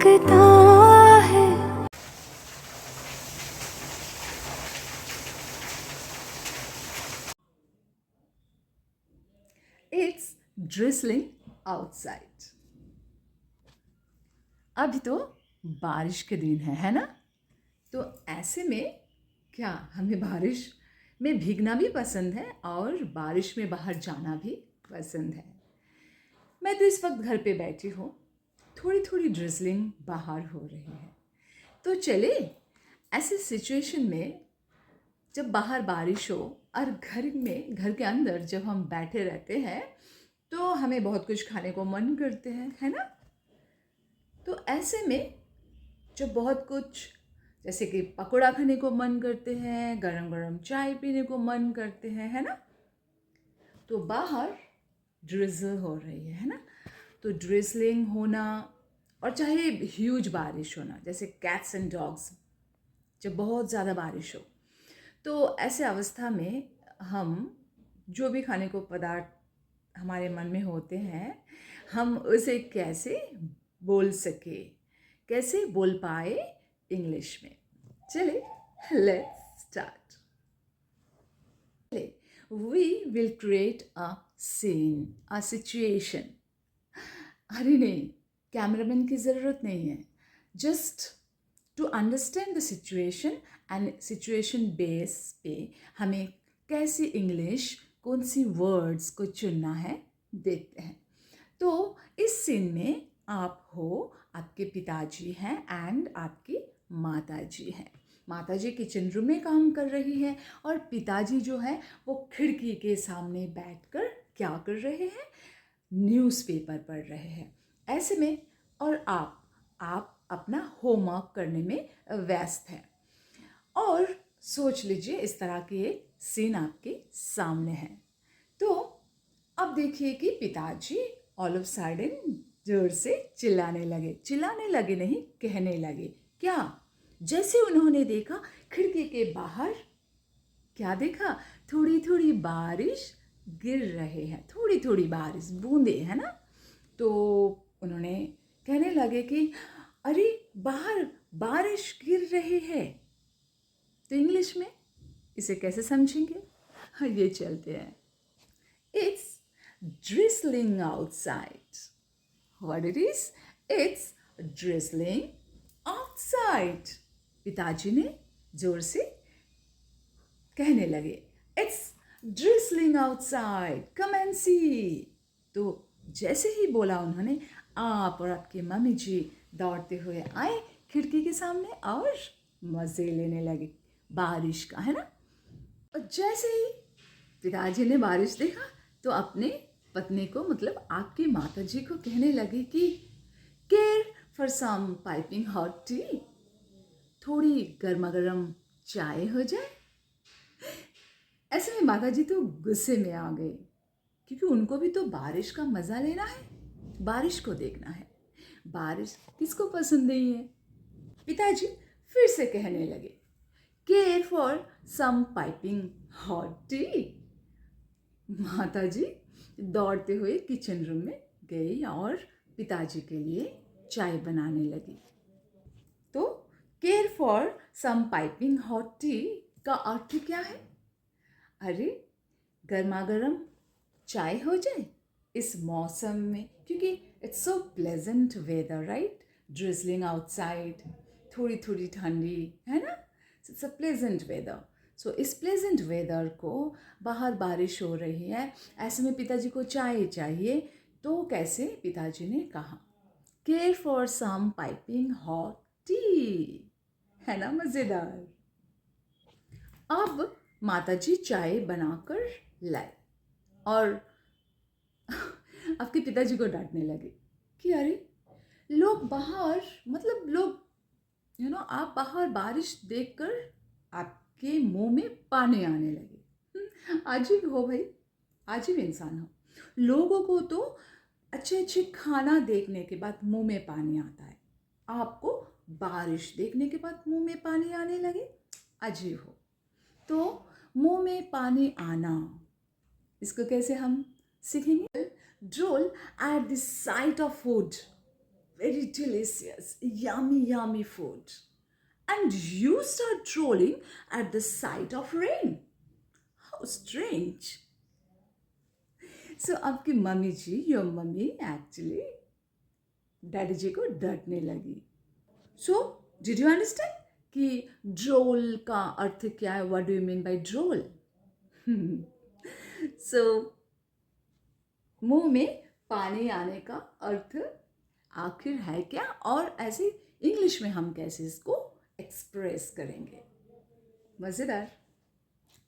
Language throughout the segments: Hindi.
लगता है। It's drizzling outside. अभी तो बारिश के दिन है ना? तो ऐसे में क्या हमें बारिश में भीगना भी पसंद है और बारिश में बाहर जाना भी पसंद है। मैं तो इस वक्त घर पे बैठी हूँ, थोड़ी थोड़ी ड्रिजलिंग बाहर हो रही है। तो चले ऐसे सिचुएशन में जब बाहर बारिश हो और घर के अंदर जब हम बैठे रहते हैं तो हमें बहुत कुछ खाने को मन करते हैं, है ना? तो ऐसे में जब बहुत कुछ जैसे कि पकौड़ा खाने को मन करते हैं, गरम गरम चाय पीने को मन करते हैं, है ना? तो बाहर ड्रिजल हो रही है ना? तो ड्रिजलिंग होना और चाहे ह्यूज बारिश होना, जैसे कैट्स एंड डॉग्स, जब बहुत ज़्यादा बारिश हो तो ऐसे अवस्था में हम जो भी खाने को पदार्थ हमारे मन में होते हैं, हम उसे कैसे बोल सके, कैसे बोल पाए इंग्लिश में। चले let's start. We will create a scene, a situation. अरे नहीं, कैमरामैन की ज़रूरत नहीं है। Just to understand the situation and situation base पे हमें कैसी इंग्लिश, कौन सी वर्ड्स को चुनना है, देखते हैं। तो इस सीन में आप हो, आपके पिताजी हैं एंड आपकी माताजी हैं। माताजी किचन रूम में काम कर रही है और पिताजी जो है वो खिड़की के सामने बैठकर क्या कर रहे हैं, न्यूज़पेपर पढ़ रहे हैं। ऐसे में और आप अपना होमवर्क करने में व्यस्त हैं और सोच लीजिए इस तरह की एक सीन आपके सामने है। तो अब देखिए कि पिताजी ऑल ऑफ सडन जोर से चिल्लाने लगे नहीं, कहने लगे। क्या? जैसे उन्होंने देखा खिड़की के बाहर, क्या देखा? थोड़ी थोड़ी बारिश गिर रहे हैं, थोड़ी थोड़ी बारिश, बूंदे, है ना? तो उन्होंने कहने लगे कि अरे बाहर बारिश गिर रही है। तो इंग्लिश में इसे कैसे समझेंगे? हाँ, ये चलते हैं। It's drizzling outside. What it is? It's drizzling outside. पिताजी ने जोर से कहने लगे, It's drizzling outside. Come and see. तो जैसे ही बोला उन्होंने, आप और आपकी मम्मी जी दौड़ते हुए आए खिड़की के सामने और मज़े लेने लगे बारिश का, है ना? और जैसे ही पिताजी ने बारिश देखा तो अपने पत्नी को, मतलब आपकी माताजी को कहने लगे कि care for some piping hot tea, थोड़ी गर्मा गर्म चाय हो जाए। ऐसे में माताजी तो गुस्से में आ गए क्योंकि उनको भी तो बारिश का मज़ा लेना है, बारिश को देखना है। बारिश किसको पसंद नहीं है? पिताजी फिर से कहने लगे, care for some piping hot tea. माताजी दौड़ते हुए किचन रूम में गई और पिताजी के लिए चाय बनाने लगी। तो care for some piping hot tea का अर्थ क्या है? अरे गर्मा गर्म चाय हो जाए इस मौसम में, क्योंकि it's so pleasant weather, right? Drizzling outside, थोड़ी थोड़ी ठंडी, है ना? It's a pleasant weather. So इस प्लेजेंट वेदर को, बाहर बारिश हो रही है, ऐसे में पिताजी को चाय चाहिए। तो कैसे पिताजी ने कहा, care for some piping hot tea, है ना? मज़ेदार। अब माताजी चाय बनाकर लाए और आपके पिताजी को डांटने लगे कि अरे लोग बाहर, मतलब लोग, आप बाहर बारिश देखकर आपके मुंह में पानी आने लगे। अजीब हो भाई, अजीब इंसान हो। लोगों को तो अच्छे अच्छे खाना देखने के बाद मुंह में पानी आता है, आपको बारिश देखने के बाद मुंह में पानी आने लगे? अजीब हो। तो मुंह में पानी आना, इसको कैसे हम सीखेंगे? Drool at the sight of food, very delicious, yummy, yummy food. And you start drooling at the sight of rain. How strange. So आपकी mummy ji, your mummy actually daddy ji को डांटने लगी. So did you understand कि ड्रोल का अर्थ क्या है? What do you mean by ड्रोल? So मुंह में पानी आने का अर्थ आखिर है क्या, और ऐसे इंग्लिश में हम कैसे इसको एक्सप्रेस करेंगे? मज़ेदार.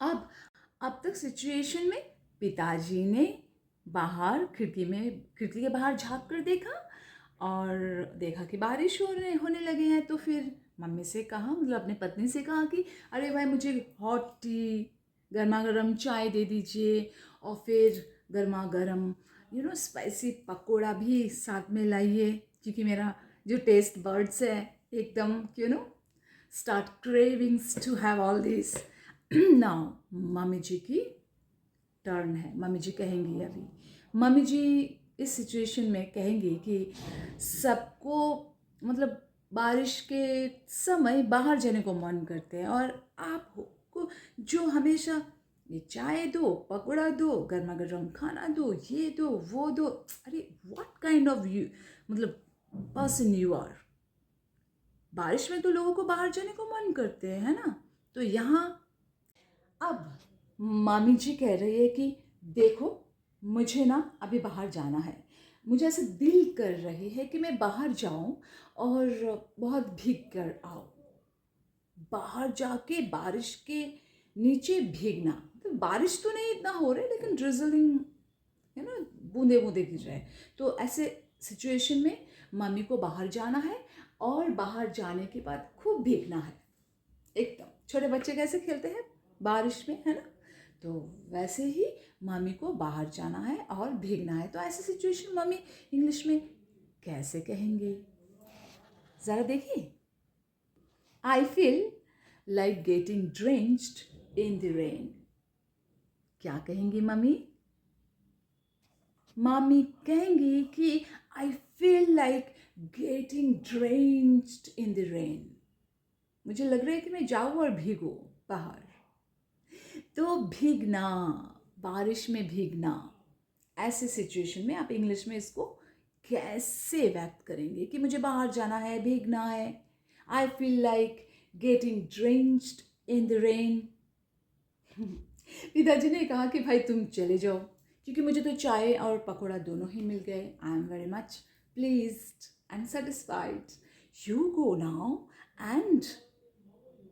अब तक सिचुएशन में पिताजी ने बाहर खिड़की के बाहर झांक कर देखा और देखा कि बारिश होने लगे हैं. तो फिर मम्मी से कहा, मतलब अपने पत्नी से कहा कि अरे भाई मुझे हॉट टी, गर्मा गर्म चाय दे दीजिए, और फिर गर्मा गर्म स्पाइसी पकोड़ा भी साथ में लाइए, क्योंकि मेरा जो टेस्ट बर्ड्स है एकदम start cravings to have all this. Now mummy ji की टर्न है. मम्मी जी कहेंगी, अभी मम्मी जी इस सिचुएशन में कहेंगी कि सबको मतलब बारिश के समय बाहर जाने को मन करते हैं, और आपको जो हमेशा ये चाय दो, पकौड़ा दो, गर्मा गर्म खाना दो, ये दो, वो दो. अरे व्हाट काइंड ऑफ यू मतलब पर्सन यू आर. बारिश में तो लोगों को बाहर जाने को मन करते हैं, है ना. तो यहाँ अब मामी जी कह रही है कि देखो मुझे ना अभी बाहर जाना है, मुझे ऐसे दिल कर रही है कि मैं बाहर जाऊं और बहुत भीग कर आऊं. बाहर जाके बारिश के नीचे भीगना, तो बारिश तो नहीं इतना हो रहा है, लेकिन ड्रिजलिंग बूंदे बूंदे गिर रहे हैं. तो ऐसे सिचुएशन में मम्मी को बाहर जाना है, और बाहर जाने के बाद खूब भीगना है. एकदम छोटे बच्चे कैसे खेलते हैं बारिश में, है ना. तो वैसे ही मम्मी को बाहर जाना है और भीगना है. तो ऐसी सिचुएशन मम्मी इंग्लिश में कैसे कहेंगे, ज़रा देखिए. I feel like getting drenched in the rain. क्या कहेंगी मम्मी? मम्मी कहेंगी कि I feel like getting drenched in the rain. मुझे लग रहा है कि मैं जाऊँ और भीगूँ बाहर. तो भीगना, बारिश में भीगना, ऐसे सिचुएशन में आप इंग्लिश में इसको कैसे व्यक्त करेंगे कि मुझे बाहर जाना है, भीगना है. I feel like getting drenched in the rain. पिताजी ने कहा कि भाई तुम चले जाओ, क्योंकि मुझे तो चाय और पकौड़ा दोनों ही मिल गए. I am very much pleased and satisfied. You go now and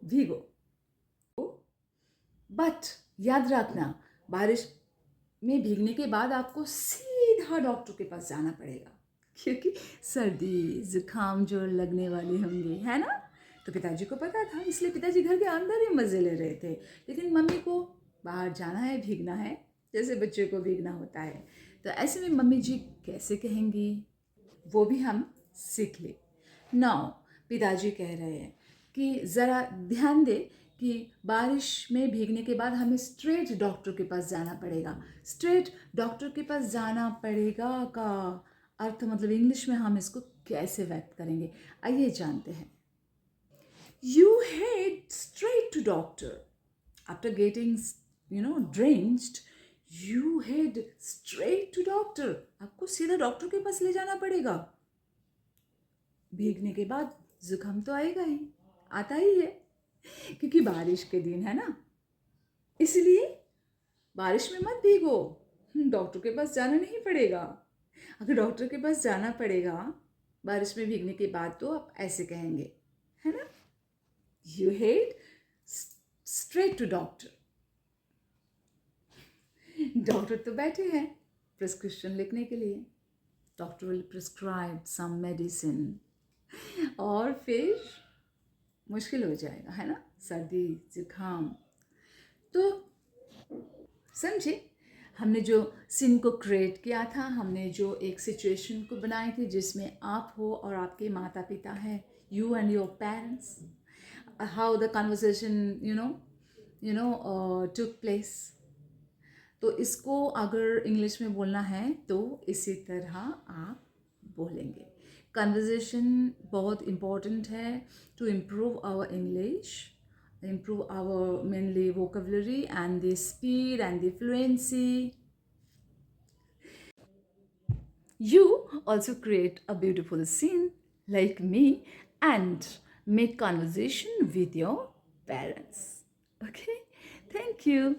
भीगो. बट याद रखना, बारिश में भीगने के बाद आपको सीधा डॉक्टर के पास जाना पड़ेगा, क्योंकि सर्दी जुकाम जो लगने वाले होंगे, है ना. तो पिताजी को पता था, इसलिए पिताजी घर के अंदर ही मज़े ले रहे थे. लेकिन मम्मी को बाहर जाना है, भीगना है, जैसे बच्चे को भीगना होता है. तो ऐसे में मम्मी जी कैसे कहेंगी, वो भी हम सीख ले. नाउ पिताजी कह रहे हैं कि ज़रा ध्यान दे कि बारिश में भीगने के बाद हमें स्ट्रेट डॉक्टर के पास जाना पड़ेगा. स्ट्रेट डॉक्टर के पास जाना पड़ेगा का अर्थ मतलब इंग्लिश में हम इसको कैसे व्यक्त करेंगे, आइए जानते हैं. You head straight to doctor after getting drenched. You head straight to doctor. आपको सीधा डॉक्टर के पास ले जाना पड़ेगा. भीगने के बाद जुकाम तो आएगा ही, आता ही है, क्योंकि बारिश के दिन है ना. इसलिए बारिश में मत भीगो, डॉक्टर के पास जाना नहीं पड़ेगा. अगर डॉक्टर के पास जाना पड़ेगा बारिश में भीगने के बाद, तो आप ऐसे कहेंगे, है ना. You head straight to doctor. Doctor तो बैठे हैं प्रिस्क्रिप्शन लिखने के लिए. Doctor will prescribe some medicine, और फिर मुश्किल हो जाएगा, है ना, सर्दी जुकाम. तो समझे, हमने जो सीन को क्रिएट किया था, हमने जो एक सिचुएशन को बनाई थी जिसमें आप हो और आपके माता पिता हैं, you and your parents, how the conversation took place. तो इसको अगर इंग्लिश में बोलना है तो इसी तरह आप बोलेंगे कन्वर्जेशन बहुत इम्पॉर्टेंट है to improve our English, improve our mainly vocabulary and the speed and the fluency. You also create a beautiful scene like me and make conversation with your parents. Okay? Thank you.